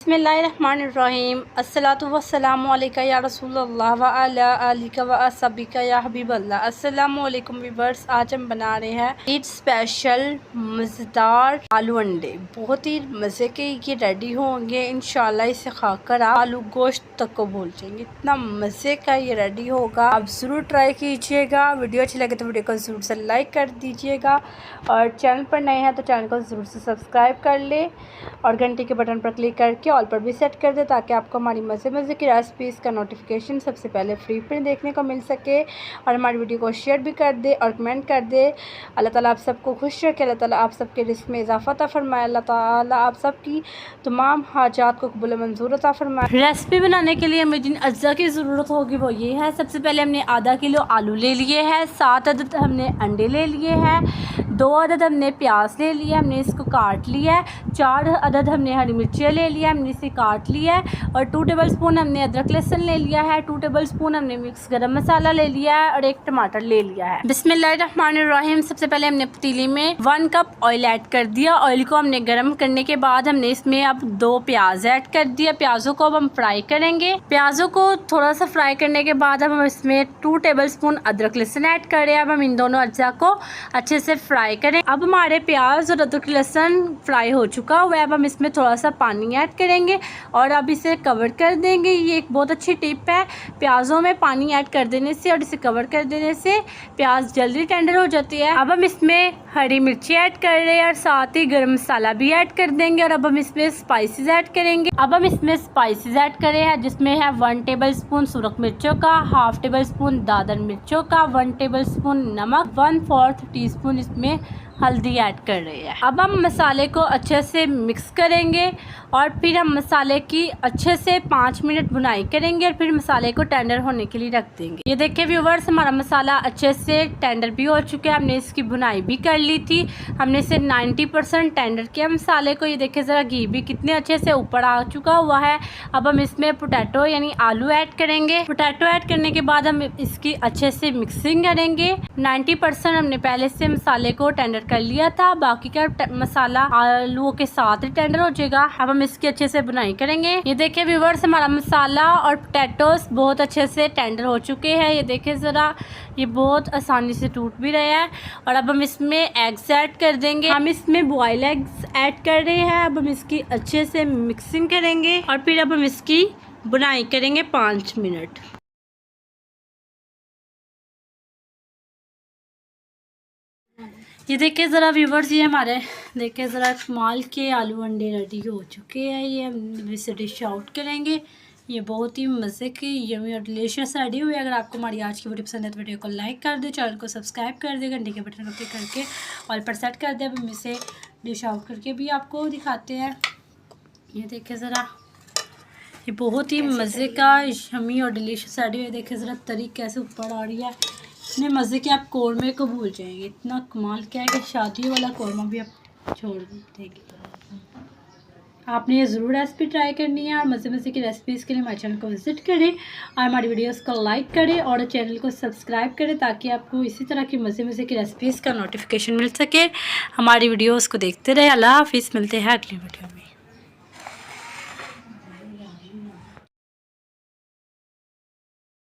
बिस्मिल्लाहिर्रहमानिर्रहीम अस्सलातु वस्सलामु अलैका या रसूलल्लाह व अला आलिका व असबिका या हबीबल्लाह। अस्सलामु अलैकुम व्यूअर्स, आज हम बना रहे हैं ईद स्पेशल मज़ेदार आलू अंडे। बहुत ही मज़े के ये रेडी होंगे इंशाल्लाह। इसे खाकर आप आलू गोश्त तक को भूल जाएंगे, इतना मज़े का ये रेडी होगा। आप ज़रूर ट्राई कीजिएगा। वीडियो अच्छी लगे तो वीडियो को ज़रूर से लाइक कर दीजिएगा और चैनल पर नए हैं तो चैनल को ज़रूर से सब्सक्राइब कर ले और घंटे के बटन पर क्लिक करके ऑल पर भी सेट कर दे ताकि आपको हमारी मज़े की रेसिपीज़ का नोटिफिकेशन सबसे पहले फ्री पर देखने को मिल सके। और हमारी वीडियो को शेयर भी कर दे और कमेंट कर दे। अल्लाह ताला आप सबको खुश रखे, अल्लाह ताला आप सबके रिस्क में इजाफा अता फरमाए, अल्लाह ताला आप सबकी तमाम हाजात को कबूल मंजूर अता फरमाए। रेसिपी बनाने के लिए हमें जिन अज्जा की ज़रूरत होगी वो ये है। सबसे पहले हमने आधा किलो आलू ले लिए हैं, 7 अदद हमने अंडे ले लिए हैं, 2 अदद हमने प्याज ले लिया, हमने इसको काट लिया है, 4 अदद हमने हरी मिर्चियाँ ले लिया, हमने इसे काट लिया है और 2 टेबलस्पून हमने अदरक लहसुन ले लिया है, 2 टेबलस्पून हमने मिक्स गरम मसाला ले लिया है और 1 टमाटर ले लिया है। बिस्मिल्लाहिर्रहमानिर्रहीम। सबसे पहले हमने पतीली में 1 कप ऑयल ऐड कर दिया। ऑयल को हमने गर्म करने के बाद हमने इसमें अब 2 प्याज ऐड कर दिया। प्याजों को अब हम फ्राई करेंगे। प्याजों को थोड़ा सा फ्राई करने के बाद अब हम इसमें 2 टेबलस्पून अदरक लहसुन ऐड करें। अब हम इन दोनों अज्जा को अच्छे से फ्राई करें। अब हमारे प्याज और अदरक लहसुन फ्राई हो चुका हुआ है। अब हम इसमें थोड़ा सा पानी ऐड करेंगे और अब इसे कवर कर देंगे। ये एक बहुत अच्छी टिप है, प्याज़ों में पानी ऐड कर देने से और इसे कवर कर देने से प्याज जल्दी टेंडर हो जाती है। अब हम इसमें हरी मिर्ची ऐड कर रहे हैं और साथ ही गरम मसाला भी ऐड कर देंगे और अब हम इसमें स्पाइसेस ऐड करेंगे। अब हम इसमें स्पाइसेस ऐड कर रहे हैं जिसमें है 1 टेबलस्पून सुरख मिर्चों का, 1/2 टेबलस्पून दादन मिर्चों का, 1 टेबलस्पून नमक, 1/4 टीस्पून इसमें हल्दी ऐड कर रहे हैं। अब हम मसाले को अच्छे से मिक्स करेंगे और फिर हम मसाले की अच्छे से 5 मिनट भुनाई करेंगे और फिर मसाले को टेंडर होने के लिए रख देंगे। ये देखिए व्यूवर्स, हमारा मसाला अच्छे से टेंडर भी हो चुका है। हमने इसकी भुनाई भी कर ली थी, हमने इसे 90% टेंडर किया मसाले को। ये देखिए ज़रा घी भी कितने अच्छे से ऊपर आ चुका हुआ है। अब हम इसमें पोटैटो यानी आलू ऐड करेंगे। पोटैटो ऐड करने के बाद हम इसकी अच्छे से मिक्सिंग करेंगे। 90% हमने पहले से मसाले को टेंडर कर लिया था, बाकी का मसाला आलूओं के साथ ही टेंडर हो जाएगा। अब हम इसकी अच्छे से बुनाई करेंगे। ये देखिए व्यूवर्स, हमारा मसाला और पोटैटोस बहुत अच्छे से टेंडर हो चुके हैं। ये देखिए ज़रा, ये बहुत आसानी से टूट भी रहे हैं। और अब हम इसमें एग्स ऐड कर देंगे। हम इसमें बॉयल एग्स ऐड कर रहे हैं। अब हम इसकी अच्छे से मिक्सिंग करेंगे और फिर अब हम इसकी बुनाई करेंगे 5 मिनट। ये देखिए ज़रा व्यूवर्स, ये हमारे देखिए ज़रा कमाल के आलू अंडे रेडी हो चुके हैं। ये हम इसे डिश आउट करेंगे। ये बहुत ही मज़े की यमी और डिलीशियस रेडी हुई। अगर आपको हमारी आज की वीडियो पसंद है तो वीडियो को लाइक कर दे, चैनल को सब्सक्राइब कर दे, घंटे के बटन को क्लिक करके ऑल पर सेट कर दे। अब हम इसे डिश आउट करके भी आपको दिखाते हैं। ये देखिए ज़रा, ये बहुत ही मज़े का यमी और डिलीशियस रेडी हुई। देखिए ज़रा तरी कैसे ऊपर आ रही है, इतने मज़े के आप कौरमे को भूल जाएंगे। इतना कमाल क्या है कि शादी वाला कौरमा भी आप छोड़ देंगे। आपने ये ज़रूर रेसिपी ट्राई करनी है और मज़े की रेसिपीज़ के लिए हमारे चैनल को विज़िट करें और हमारी वीडियोस को लाइक करें और चैनल को सब्सक्राइब करें ताकि आपको इसी तरह की मज़े की रेसिपीज़ का नोटिफिकेशन मिल सके। हमारी वीडियोस को देखते रहे। अल्लाह हाफिज़, मिलते हैं अगली वीडियो में।